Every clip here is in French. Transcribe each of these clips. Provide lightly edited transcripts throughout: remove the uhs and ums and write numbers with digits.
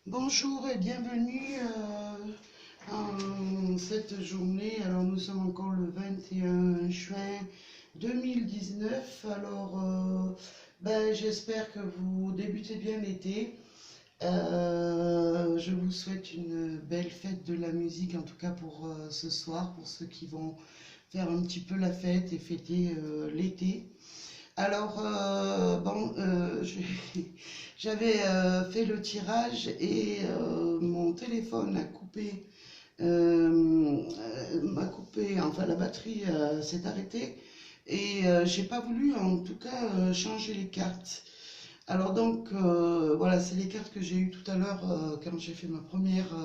Bonjour et bienvenue en cette journée. Alors nous sommes encore le 21 juin 2019. Alors j'espère que vous débutez bien l'été. Je vous souhaite une belle fête de la musique, en tout cas pour ce soir, pour ceux qui vont faire un petit peu la fête et fêter l'été. Alors, j'avais fait le tirage et mon téléphone a coupé, m'a coupé, enfin la batterie s'est arrêtée et j'ai pas voulu en tout cas changer les cartes. Alors donc, voilà, c'est les cartes que j'ai eues tout à l'heure quand j'ai fait ma première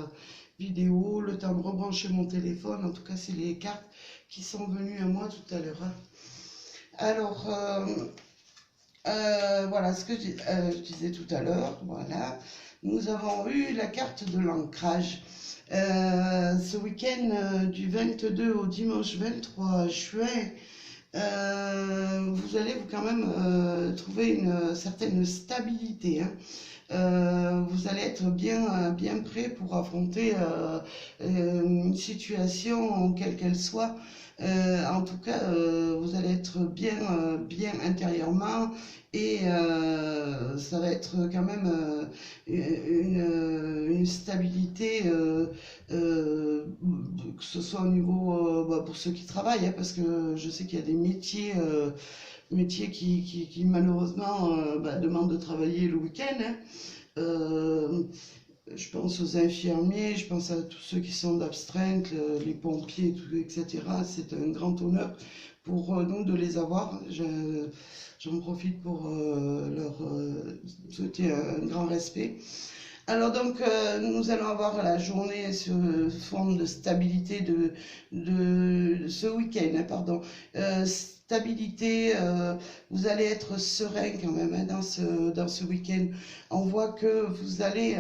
vidéo, le temps de rebrancher mon téléphone. En tout cas, c'est les cartes qui sont venues à moi tout à l'heure, hein. Alors, voilà ce que je disais tout à l'heure. Voilà, nous avons eu la carte de l'ancrage. Ce week-end du 22 au dimanche 23 juin, vous allez quand même trouver une certaine stabilité, hein. Vous allez être bien prêt pour affronter une situation, quelle qu'elle soit. En tout cas, vous allez être bien intérieurement et ça va être quand même une stabilité, que ce soit au niveau, pour ceux qui travaillent, hein, parce que je sais qu'il y a des métiers qui malheureusement demandent de travailler le week-end, hein. Euh, je pense aux infirmiers, je pense à tous ceux qui sont d'astreinte, les pompiers, etc. C'est un grand honneur pour nous de les avoir. J'en profite pour leur souhaiter un grand respect. Alors donc, nous allons avoir la journée sous forme de stabilité de ce week-end, hein, pardon. Stabilité, vous allez être serein quand même, hein, dans ce week-end. On voit que vous allez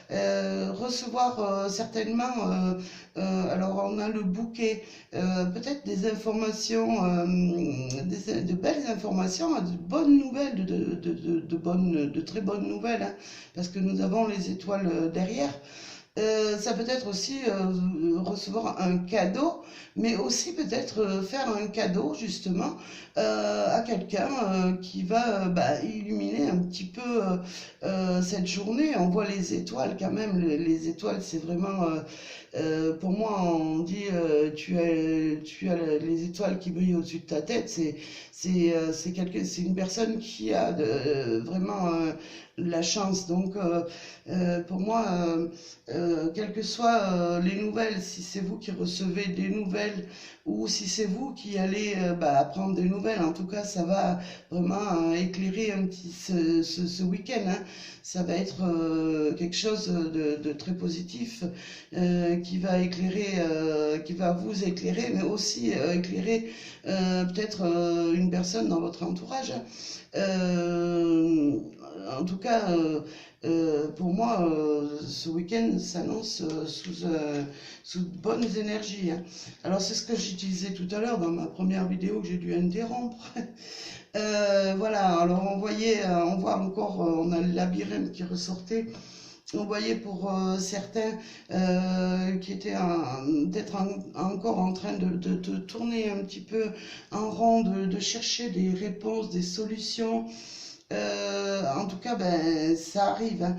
recevoir certainement, alors on a le bouquet, peut-être des informations, de belles informations, de bonnes nouvelles, de très bonnes nouvelles, hein, parce que nous avons les étoiles derrière. Ça peut être aussi recevoir un cadeau, mais aussi peut-être faire un cadeau justement à quelqu'un qui va illuminer un petit peu cette journée. On voit les étoiles quand même, les étoiles c'est vraiment, pour moi on dit tu as les étoiles qui brillent au-dessus de ta tête, c'est une personne qui a vraiment la chance. Donc pour moi, quelles que soient les nouvelles, si c'est vous qui recevez des nouvelles ou si c'est vous qui allez apprendre des nouvelles, en tout cas, ça va vraiment éclairer un petit ce week-end, hein. Ça va être quelque chose de très positif qui va éclairer, qui va vous éclairer, mais aussi éclairer peut-être une personne dans votre entourage, hein. En tout cas, pour moi, ce week-end s'annonce sous de bonnes énergies, hein. Alors, c'est ce que j'utilisais tout à l'heure dans ma première vidéo que j'ai dû interrompre. Voilà, alors on voit encore, on a le labyrinthe qui ressortait. On voyait pour certains qui étaient peut-être encore en train de tourner un petit peu en rond, de chercher des réponses, des solutions. En tout cas, ça arrive, hein.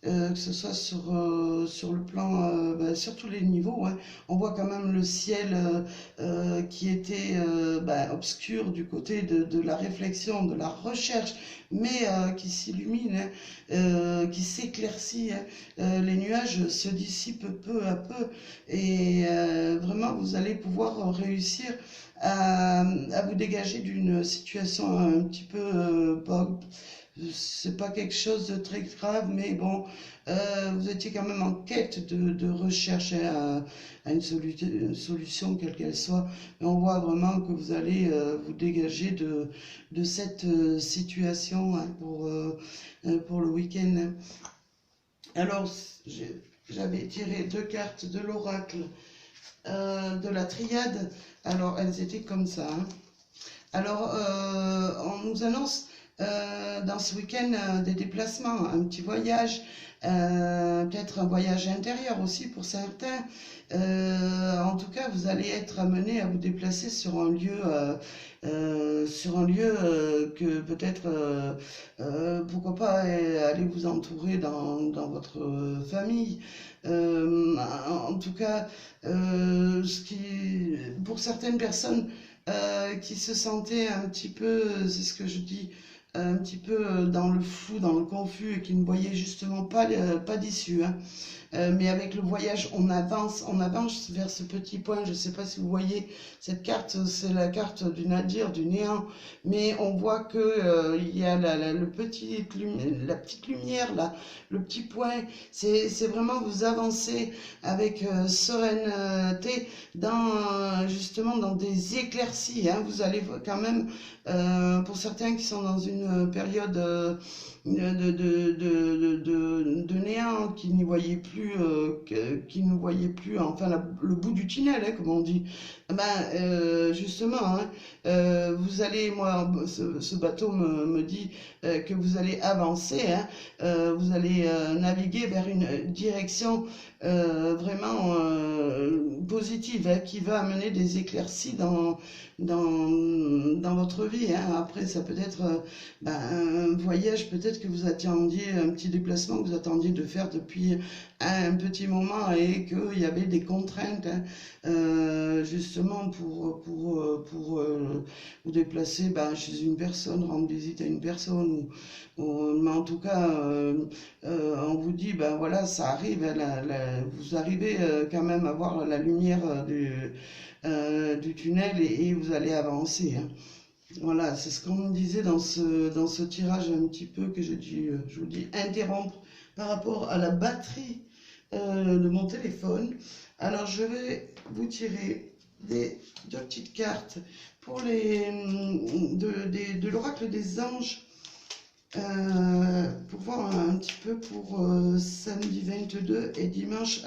Que ce soit sur le plan, sur tous les niveaux, hein. On voit quand même le ciel qui était obscur du côté de la réflexion, de la recherche, mais qui s'illumine, hein, qui s'éclaircit, hein. Les nuages se dissipent peu à peu et vraiment vous allez pouvoir réussir à vous dégager d'une situation un petit peu c'est pas quelque chose de très grave, mais bon, vous étiez quand même en quête de recherche, hein, à une solution quelle qu'elle soit. Et on voit vraiment que vous allez vous dégager de cette situation, hein, pour le week-end, hein. Alors, j'avais tiré deux cartes de l'oracle de la triade. Alors, elles étaient comme ça, hein. Alors, on nous annonce dans ce week-end des déplacements, un petit voyage, peut-être un voyage intérieur aussi pour certains. En tout cas, vous allez être amené à vous déplacer sur un lieu que peut-être, pourquoi pas, aller vous entourer dans votre famille. Euh, En tout cas, pour certaines personnes qui se sentaient un petit peu, c'est ce que je dis, un petit peu dans le flou, dans le confus et qui ne voyaient justement pas d'issue, hein. Mais avec le voyage, on avance vers ce petit point. Je ne sais pas si vous voyez cette carte, c'est la carte du nadir, du néant, mais on voit que il y a la petite lumière là, le petit point. C'est vraiment vous avancez avec sérénité justement dans des éclaircies, hein. Vous allez quand même, pour certains qui sont dans une période de néant, qui n'y voyaient plus, qui ne voyaient plus, enfin le bout du tunnel, hein, comme on dit. Eh ben, justement, hein, vous allez, moi, ce bateau me dit que vous allez avancer, hein, vous allez naviguer vers une direction vraiment positive, hein, qui va amener des éclaircies dans votre vie, hein. Après, ça peut être un voyage, peut-être que vous attendiez, un petit déplacement que vous attendiez de faire depuis un petit moment et qu'il y avait des contraintes, hein, justement pour vous déplacer chez une personne, rendre visite à une personne, mais en tout cas, on vous dit, ben voilà, ça arrive, hein, vous arrivez quand même à voir la lumière du tunnel et vous allez avancer, hein. Voilà, c'est ce qu'on me disait dans ce tirage un petit peu que j'ai dû, je vous dis, interrompre par rapport à la batterie de mon téléphone. Alors, je vais vous tirer deux petites cartes pour de l'oracle des anges, pour voir un petit peu pour samedi 22 et dimanche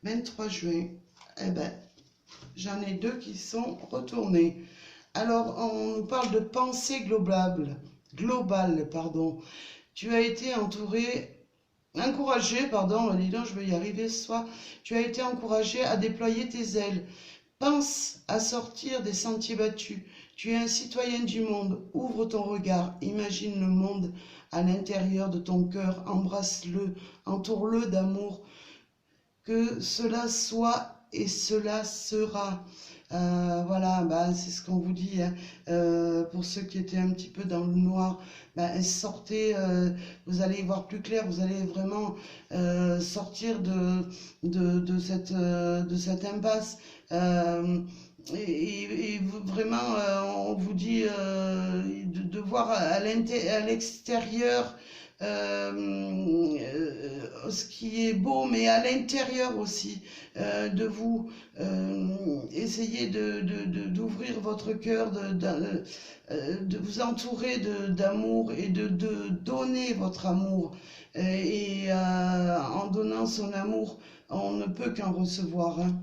23 juin. Eh ben, j'en ai deux qui sont retournés. Alors, on nous parle de pensée globale, pardon. Tu as été encouragé, pardon, dis donc, je vais y arriver ce soir. Tu as été encouragé à déployer tes ailes. Pense à sortir des sentiers battus. Tu es un citoyen du monde. Ouvre ton regard. Imagine le monde à l'intérieur de ton cœur. Embrasse-le. Entoure-le d'amour. Que cela soit et cela sera. Voilà, c'est ce qu'on vous dit, hein. Pour ceux qui étaient un petit peu dans le noir, sortez, vous allez y voir plus clair, vous allez vraiment sortir de cette impasse. Vraiment, on vous dit de voir à l'extérieur ce qui est beau, mais à l'intérieur aussi de vous. Essayez d'ouvrir votre cœur, de vous entourer d'amour et de donner votre amour. En donnant son amour, on ne peut qu'en recevoir, hein.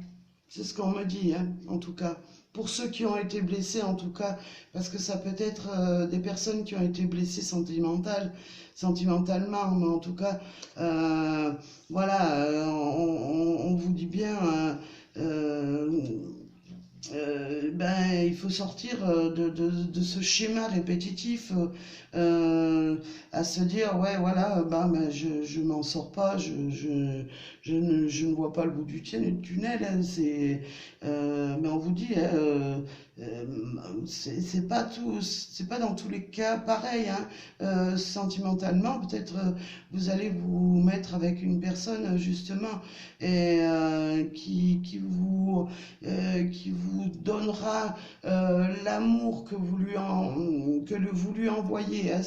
C'est ce qu'on me dit, hein, en tout cas. Pour ceux qui ont été blessés, en tout cas, parce que ça peut être des personnes qui ont été blessées sentimentalement, mais en tout cas, voilà, on vous dit bien, il faut sortir de ce schéma répétitif, à se dire, ouais, voilà, je m'en sors pas, je ne vois pas le bout du tunnel, hein. Mais on vous dit, hein, c'est pas dans tous les cas pareil, hein. Sentimentalement, peut-être vous allez vous mettre avec une personne justement et qui vous donnera l'amour que vous lui envoyez, hein.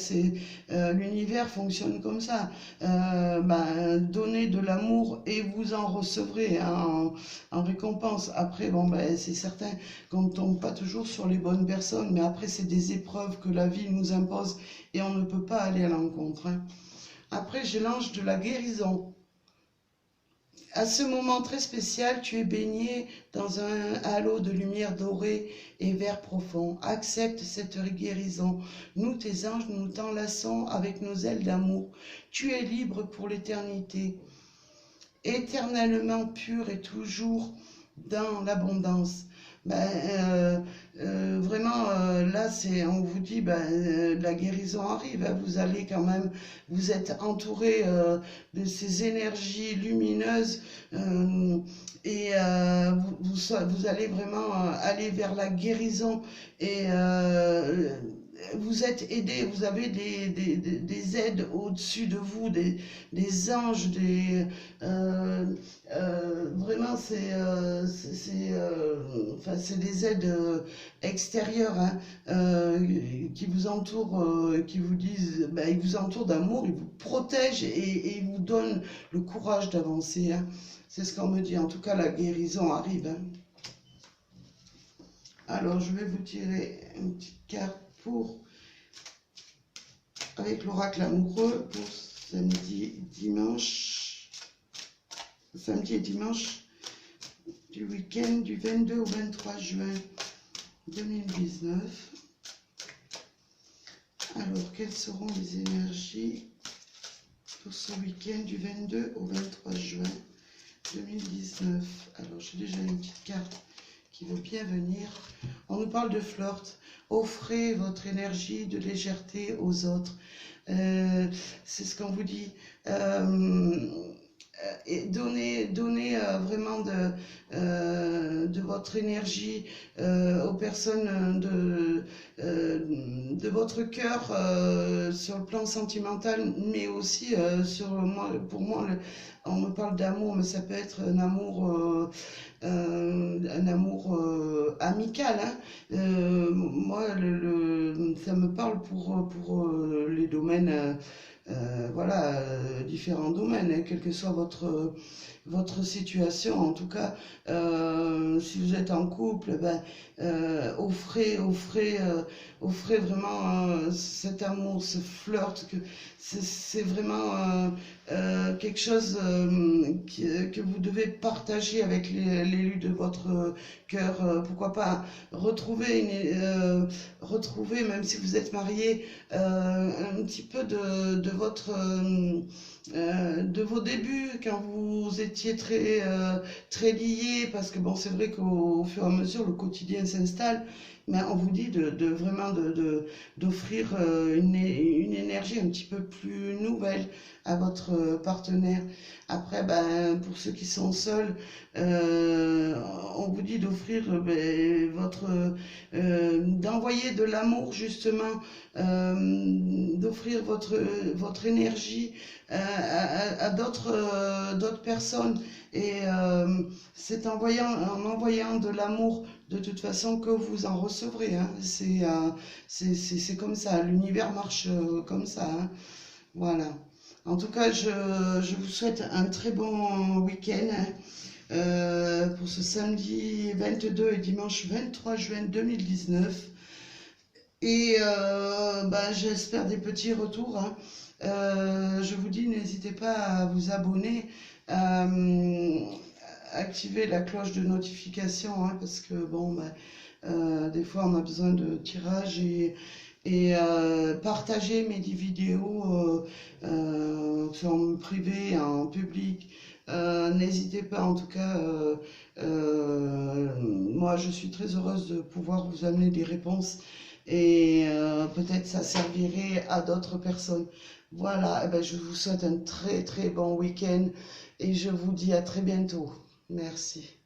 L'univers fonctionne comme ça. Donnez de l'amour et vous en recevrez, hein, en récompense. Après, c'est certain qu'on ne tombe pas toujours sur les bonnes personnes, mais après, c'est des épreuves que la vie nous impose et on ne peut pas aller à l'encontre, hein. Après, j'ai l'ange de la guérison. À ce moment très spécial, tu es baigné dans un halo de lumière dorée et vert profond. Accepte cette guérison. Nous, tes anges, nous t'enlaçons avec nos ailes d'amour. Tu es libre pour l'éternité, éternellement pur et toujours dans l'abondance. Vraiment, là, on vous dit, la guérison arrive. Hein, vous allez quand même, vous êtes entouré de ces énergies lumineuses et vous allez vraiment aller vers la guérison et vous êtes aidé, vous avez des aides au-dessus de vous, des anges, vraiment enfin, c'est des aides extérieures hein, qui vous entourent, qui vous disent, ils vous entourent d'amour, ils vous protègent et ils vous donnent le courage d'avancer. Hein. C'est ce qu'on me dit, en tout cas la guérison arrive. Hein. Alors je vais vous tirer une petite carte avec l'oracle amoureux pour samedi et dimanche du week-end du 22 au 23 juin 2019. Alors, quelles seront les énergies pour ce week-end du 22 au 23 juin 2019? Alors, j'ai déjà une petite carte qui veut bien venir. On nous parle de flirt. Offrez votre énergie de légèreté aux autres. C'est ce qu'on vous dit. Et donnez vraiment de votre énergie aux personnes de votre cœur sur le plan sentimental, mais aussi pour moi, on me parle d'amour, mais ça peut être un amour amical. Hein. Moi, ça me parle pour les domaines. Voilà, différents domaines, hein, quelle que soit votre situation. En tout cas, si vous êtes en couple, offrez vraiment cet amour, ce flirt, que c'est vraiment quelque chose que vous devez partager avec l'élu de votre cœur. Pourquoi pas retrouver, même si vous êtes marié, un petit peu de vos débuts quand vous étiez très liés, parce que bon, c'est vrai qu'au fur et à mesure le quotidien s'installe, mais on vous dit vraiment d'offrir une énergie un petit peu plus nouvelle à votre partenaire. Après, pour ceux qui sont seuls, on vous dit d'offrir d'envoyer de l'amour justement, d'offrir votre énergie à d'autres personnes. Et c'est en envoyant de l'amour de toute façon que vous en recevrez. Hein. C'est comme ça, l'univers marche comme ça. Hein. Voilà. En tout cas, je vous souhaite un très bon week-end hein, pour ce samedi 22 et dimanche 23 juin 2019. Et j'espère des petits retours. Hein. Je vous dis, n'hésitez pas à vous abonner, à activer la cloche de notification, hein, parce que bon, des fois on a besoin de tirage et partager mes vidéos en privé, en public. N'hésitez pas, en tout cas, moi je suis très heureuse de pouvoir vous amener des réponses et peut-être ça servirait à d'autres personnes. Voilà, je vous souhaite un très très bon week-end et je vous dis à très bientôt. Merci.